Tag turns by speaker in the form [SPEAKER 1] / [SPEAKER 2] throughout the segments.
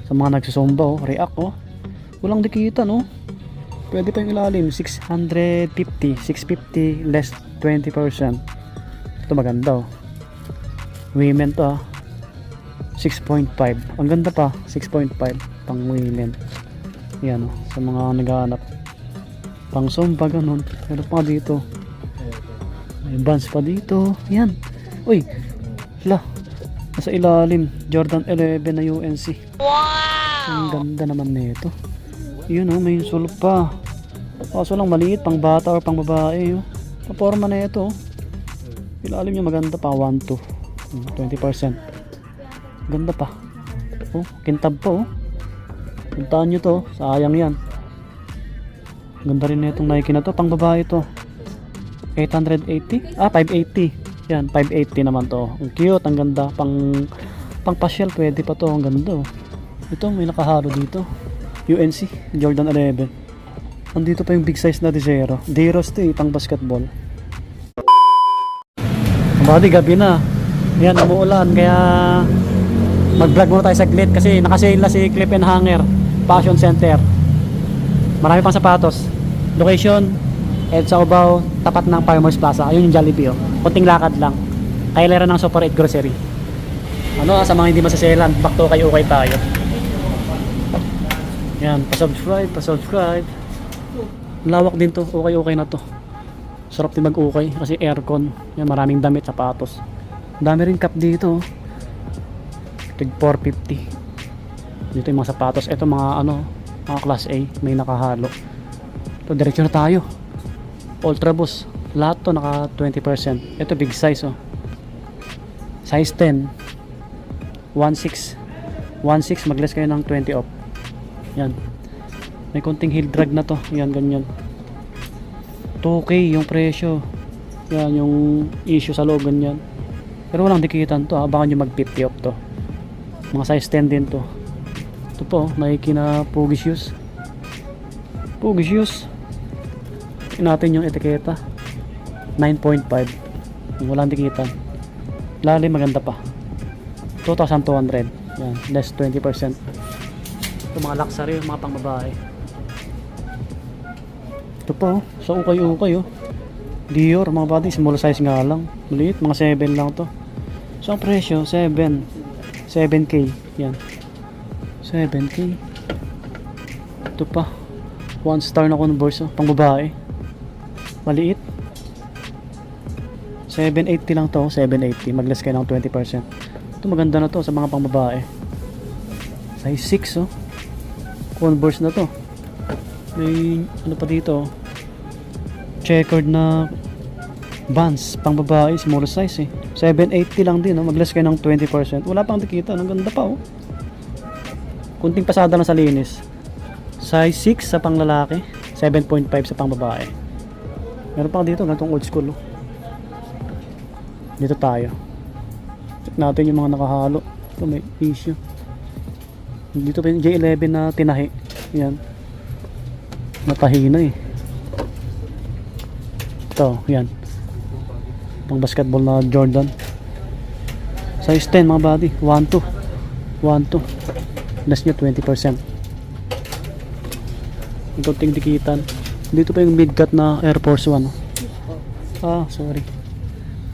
[SPEAKER 1] Sa mga nagsusumba oh, react oh. Walang dikitan oh. Pwede pa yung ilalim, 650, 650 less 20%. Ito maganda oh. Women to ah. 6.5. Ang ganda pa, 6.5 pang women. Yan oh, sa mga naghahanap. Pang sumba ganun. Pero pa dito. May bands pa dito. Yan. Uy. Hala. Nasa ilalim. Jordan 11 na UNC. Wow! Ang ganda naman nito. Yun oh, may sulp pa. Kaso lang maliit, pang bata or pang babae oh. Paporma na ito oh. Ilalim niya maganda pa, 1-2 20%. Ganda pa oh, kintab pa oh. Puntaan nyo to, sayang yan. Ganda rin na itong Nike na to, pang babae to 880? 580. Yan, 580 naman to. Ang cute, ang ganda. Pang pasyal pwede pa to, ang ganda oh. Ito, may nakahalo dito. UNC, Jordan 11. Andito pa yung big size na Desero. Deros to pang basketball. Body, gabi na. Yan, umuulan. Kaya mag-vlog muna tayo saglit kasi nakasale na si Clip and Hanger Fashion Center. Marami pang sapatos. Location, EDSA Cubao, tapat ng Farmers Plaza. Ayun yung Jollibee oh. Kunting lakad lang. Kailera ng Super 8 Grocery. Ano, sa mga hindi masaselan, back to kay okay tayo. Yan, pa-subscribe. Lawak din to, okay na to. Sarap din mag-okay kasi aircon. Yan, maraming damit, sapatos. Dami rin cup dito. Tig 450. Dito yung mga sapatos. Ito mga ano, mga class A, may nakahalo. Ito, diretso na tayo. Ultra Boost. Lahat to naka 20%. Ito big size oh. Size 10. 1.6. 1.6 mag-less kayo ng 20 off. Yan. May konting heel drag na to. Yan, ganyan. 2K yung presyo. Yan, yung issue sa loob, ganyan. Pero walang dikitan to. Abangan nyo mag 50 off to. Mga size 10 din to. Ito po, Nike na Pogi shoes. Pogi shoes. Tingnan natin yung etiketa. 9.5. Walang dikitan. Lalim, maganda pa. 2,200. Yan, less 20%. Ito mga luxury, mga pang babae. Ito po, so ukay oh. Dior, mga body, small size nga lang. Maliit, mga 7 lang to. So ang presyo, 7K. Yan. 7K. Ito pa. 1 star na Converse, oh, pang babae. Maliit. 780 lang to, 780. Mag-less kayo ng 20%. Ito maganda na to sa mga pang babae. Size 6 oh. Converse na to. May ano pa dito, checkered na Vans pang babae, small size eh. 780 lang din oh. Mag-less kayo ng 20%. Wala pang dikita, ang ganda pa oh. Kunting pasada lang sa linis. Size 6 sa pang lalaki, 7.5 sa pang babae. Meron pa dito ganitong old school oh. Dito tayo. Check natin yung mga nakahalo. Ito may issue. Dito pa yung J11 na tinahi. Yan. Natahi na eh. Ito, yan. Pang basketball na Jordan. Size 10 mga body. 1.2. 1.2. Less nyo 20%. Ang kunting dikitan. Dito pa yung mid-cut na Air Force 1. Sorry.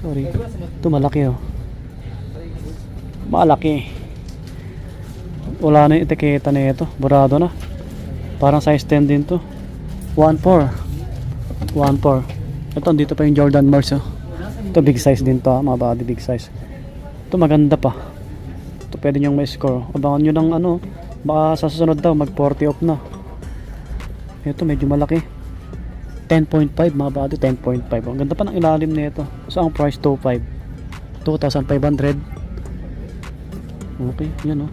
[SPEAKER 1] Ito malaki oh. Malaki. Wala na yung etiketa na ito. Burado na. Parang size 10 din to. 1.4. Ito, dito pa yung Jordan Mars oh. Ito big size din to mga body, big size. Ito maganda pa. Ito pwede nyong may score. Abangan nyo ng ano. Baka sa susunod daw mag 40 off na. Ito medyo malaki. 10.5 mga body, 10.5. Ang ganda pa ng ilalim na ito. So ang price 2.5. 2,500. Okay, yan oh.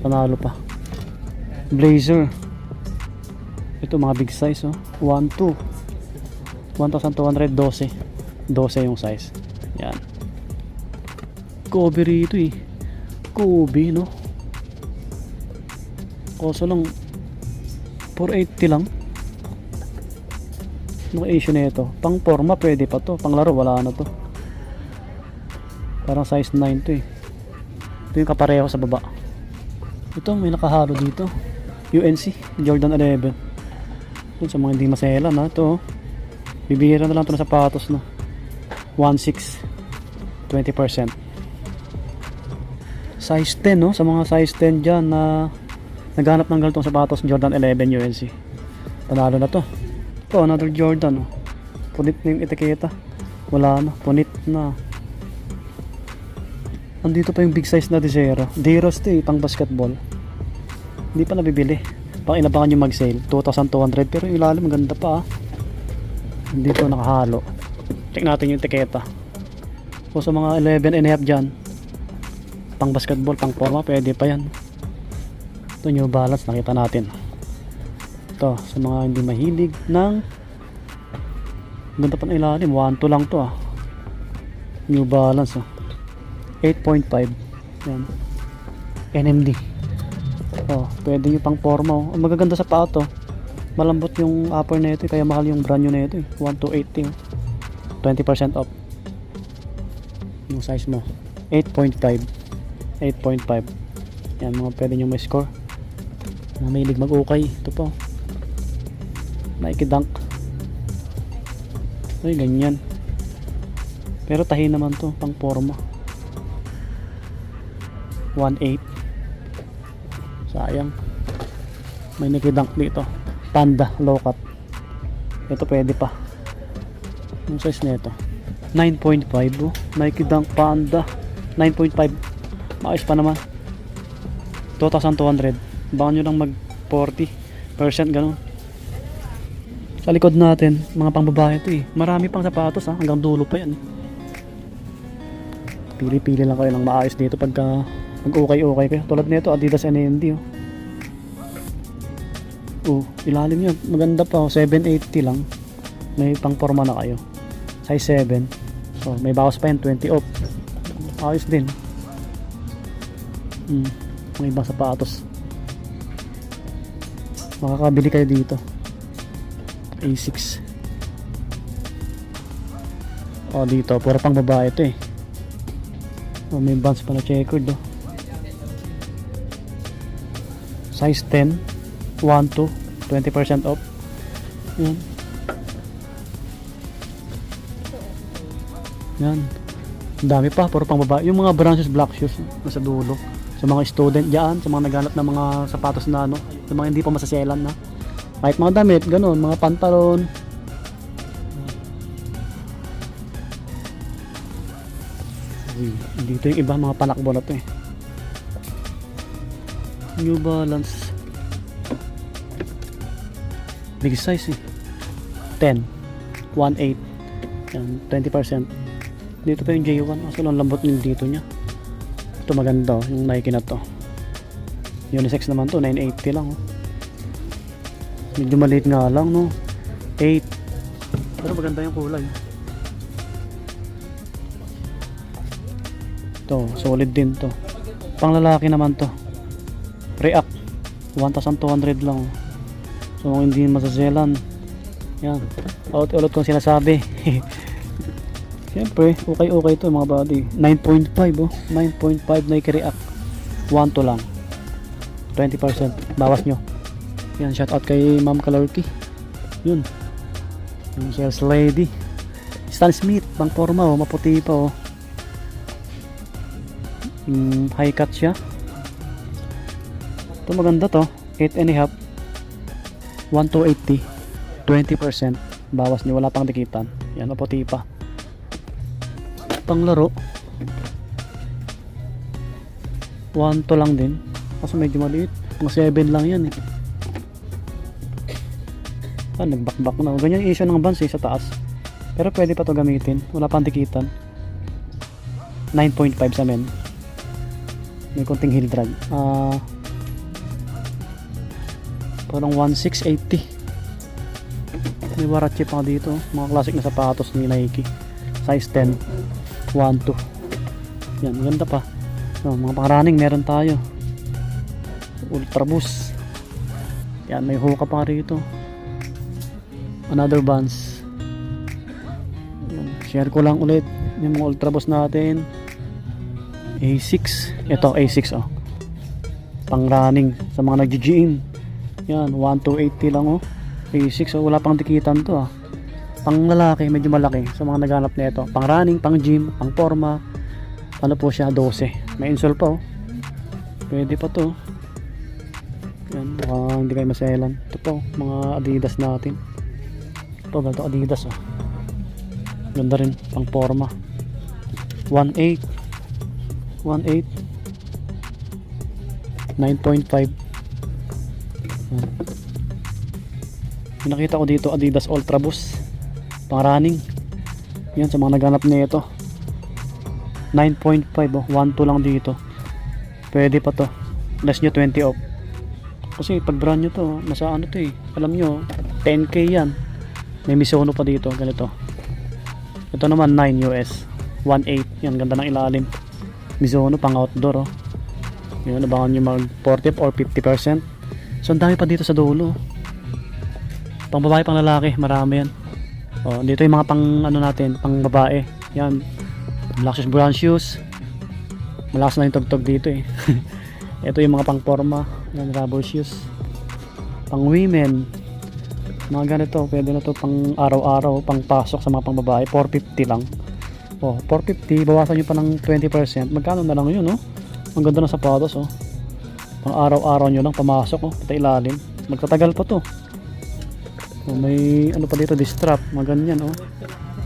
[SPEAKER 1] Panalo pa. Blazer. Ito mga big size oh. 1.2. 1,212. 12 yung size. Yan. Kobe rito eh. Kobe no. Kaso lang 480 lang. Ano issue na ito? Pang forma pwede pa to. Pang laro wala na to. Parang size 9 to eh. Ito yung kapareho sa baba. Ito may nakahalo dito. UNC Jordan 11. Yun, sa mga hindi maselan na ito. Bibihira na lang ito ng sapatos na 1.6 20%. Size 10 no, sa mga size 10 dyan na naghanap ng ganitong sapatos, Jordan 11 UNC. Panalo na to. Ito another Jordan, oh. Punit na yung etiketa. Wala na, punit na. Andito pa yung big size na Desero. Deros to eh, pang basketball. Hindi pa nabibili. Pang inabangan yung mag-sale. 2,200 pero yung ilalim maganda pa ah. Dito nakahalo. Check natin yung etiketa. So sa mga 11 and a half dyan, pang basketball, pang forma, pwede pa yan. Ito New Balance, nakita natin. Ito, sa mga hindi mahilig ng ganda pa ng ilalim, 1.2 lang to ah. New Balance oh. 8.5 yan. NMD. Oh, pwede yung pang forma oh. Ang magaganda sa pato. Malambot yung upper na ito, kaya mahal yung brand new na ito eh. 1280 oh. 20% off. Yung size mo. 8.5. 8.5. Yan, mga pwede nyo may score. Mga mahilig mag-ukay. Ito po. Nike Dunk. Ay, ganyan. Pero tahi naman to, pang forma. 1.8. Sayang. May Nike Dunk dito. Panda, low cut. Ito pwede pa. Yung size nito 9.5 oh. Nike Dunk Panda 9.5. Maayos pa naman. 2,200. Baka nyo lang mag 40% ganun. Sa likod natin, mga pangbabae ito eh. Marami pang sapatos ha, hanggang dulo pa yan. Pili-pili lang kayo ng maayos dito pagka mag-ukay-ukay kayo. Tulad nito, Adidas NMD oh. Oh, ilalim yun. Maganda pa oh, 780 lang. May pang forma na kayo. Size 7. So, may bawas pa yan, 20 off. Ayos din. May ibang sapatos. Makakabili kayo dito. A6. Oh, dito. Puro pang babae ito eh. Oh, may bands pa na checkered oh. Size 10. 1.2. 20% off. Yan. Yan. Ang dami pa. Puro pang babae. Yung mga branches black shoes nasa dulo. Sa mga student dyan, sa mga naghanap ng mga sapatos na ano, sa mga hindi pa masaselan na. Kahit mga damit, ganun, mga pantalon. Dito yung iba, mga panakbo na to eh. New Balance. Big size eh. 10. 1.8. Yan, 20%. Dito pa yung J1. Kaso lang lambot yung dito nya. Ito maganda oh, yung Nike na to. Unisex naman to, 980 lang oh. Medyo maliit nga lang no. 8. Pero maganda yung kulay. Ito, solid din to. Pang lalaki naman to. React 1,200 lang oh. So hindi masaselan. Yan. Ulit kong sinasabi. Siyempre, okay to mga buddy. 9.5 oh. 9.5 Nike React. 1 to lang. 20%. Bawas nyo. Yan, shout out kay Ma'am Kalorki. Yun. Yung sales lady. Stan Smith, pang forma oh. Maputi pa oh. High cut siya. Ito maganda to. 8 and a half. 1,280. 20%. Bawas nyo. Wala pang dikitan. Yan, maputi pa. Panglaro 1 to lang din kasi medyo maliit, mga 7 lang yan eh. Nagbakbak na, ganyan yung issue ng Vans eh, sa taas, pero pwede pa to gamitin, wala pang dikitan. 9.5 sa men, may konting heel drag, parang 1,680. May Warachi pa dito, mga classic na sapatos ni Nike, size 10. 1.2. Yan, ganda pa. So, mga pang-running meron tayo. Ultra Boost. Yan, may hoka pa rito. Another Vans. Yan, share ko lang ulit yung mga Ultra Boost natin. A6. Ito, A6 oh. pang running sa mga nag-gym. Yan, 1,280 lang oh. A6 oh, wala pang dikitan to ah. Pang lalaki, medyo malaki sa mga naghanap nito. Pang running, pang gym, pang forma. Ano po siya, 12. May insole pa oh. Pwede pa to. Yan, hindi kayo maselan. Ito po, mga Adidas natin. Ito, ganito Adidas oh. Ganda rin, pang forma. 1.8 9.5. Nakita ko dito Adidas Ultra Boost pang running. Yan sa mga naghanap nito. 9.5 oh, 1.2 lang dito. Pwede pa to. Less nyo 20 off. Kasi pag brand nyo to, nasa ano to eh. Alam nyo, 10k yan. May Mizuno pa dito, ganito. Ito naman 9 US 1.8. Yan, ganda ng ilalim. Mizuno pang outdoor oh. Yun, abangan nyo mag 40 or 50%. So ang dami pa dito sa dulo. Pang babae, pang lalaki, marami yan. Oh, dito yung mga pang ano natin, pang babae. Yan, Lexus brown shoes. Malakas na yung tugtog dito eh. Ito yung mga pang forma. Yan, rubber shoes. Pang women, mga ganito, pwede na to pang araw-araw, pang pasok sa mga pang babae. 450 lang. Oh, 450, bawasan nyo pa ng 20%. Magkano na lang yun, oh? Ang ganda ng sapatos, oh. Pang araw-araw nyo lang, pamasok, oh. Pati ilalim. Magtatagal pa to. Oh, may ano pa dito, distrap, mga ganyan, oh.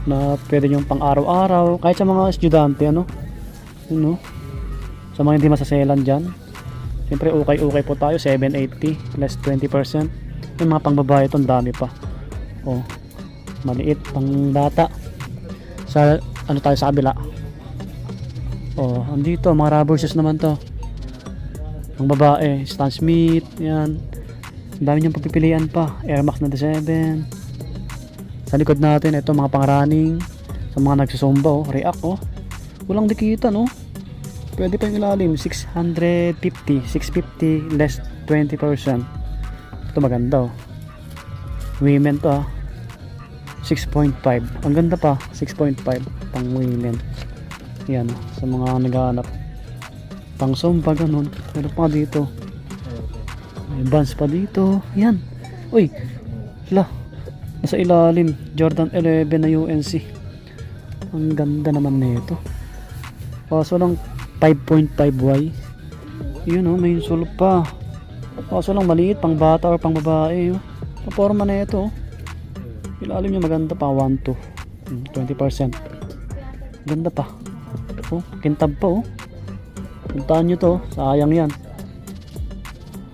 [SPEAKER 1] Na pwede nyo pang araw-araw. Kahit sa mga estudyante, ano? Yun, oh. Sa mga hindi masaselan dyan. Siyempre, okay po tayo. 780, less 20%. Yung mga pang babae ito, ang dami pa. Oh, maliit, pang bata. Sa ano tayo sa kabila. Oh, andito mga rubber shoes naman to. Ang babae, Stan Smith, yan. Ang dami niyang pagpipilian pa. Air Max 97. Sa likod natin, ito mga pang-running. Sa mga nagsusumba, oh, React, oh. Walang dikitan, oh. Pwede pa yung ilalim, 650, 650, less 20%. Ito maganda, oh. Women to, ah. 6.5. Ang ganda pa, 6.5 pang women. Yan, sa mga naghahanap. Pang sumba, ganun. Meron pa dito. May Vans pa dito. Yan. Uy, la. Nasa ilalim. Jordan 11 na UNC. Ang ganda naman nito. Kaso lang 5.5Y. Yun oh, may insole pa. Kaso lang maliit, pang bata or pang babae. Oh. Paporma na ito. Oh. Ilalim niya maganda pa, 1.2. 20%. Ganda pa. Oh, kintab pa oh. Puntaan nyo to, sayang yan.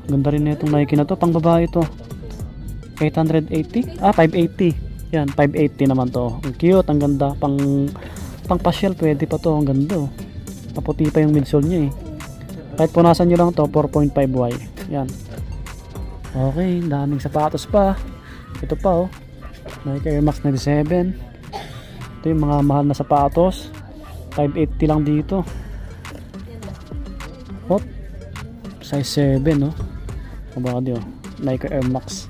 [SPEAKER 1] Ganda rin na itong Nike na to, pang babae to. 880? Ah, 580. Yan, 580 naman to. Ang cute, ang ganda. Pang pasyal, pwede pa to. Ang ganda oh. Maputi pa yung midsole niya eh. Kahit punasan nyo lang to, 4.5Y. Yan. Okay, daming sapatos pa. Ito pa oh. Nike Air Max 97. Ito yung mga mahal na sapatos. 580 lang dito. Hop. Size 7 no. Kabady oh. Nike Air Max.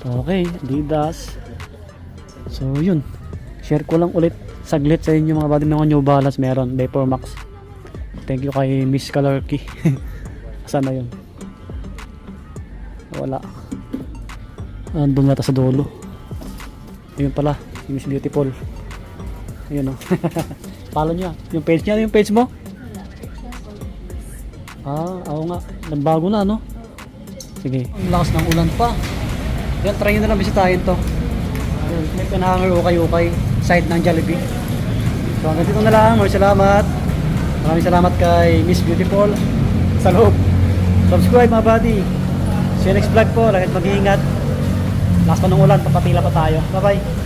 [SPEAKER 1] Okay, Adidas. So yun. Share ko lang ulit saglit sa inyo mga buddy, mga New Balance meron. Vapor Max. Thank you kay Miss Kalarky. Sana yun. Wala. Andun nata sa dulo. Ayun pala, si Miss Beautiful. Ayun o. Follow nyo. Yung page niya, yung page mo? Ah, oo nga. Nagbago na, no? Sige. Ang lakas ng ulan pa. Yan, try nyo na lang bisitahin to. Ayun, may pinahanger ukay-ukay. Side ng Jollibee. So, hanggang dito na lang. Maraming salamat. Maraming salamat kay Miss Beautiful. Sa loob. Subscribe mga buddy. See you next vlog po. Lagit mag-iingat. Lakas pa ng ulan, papatila pa tayo. Bye bye.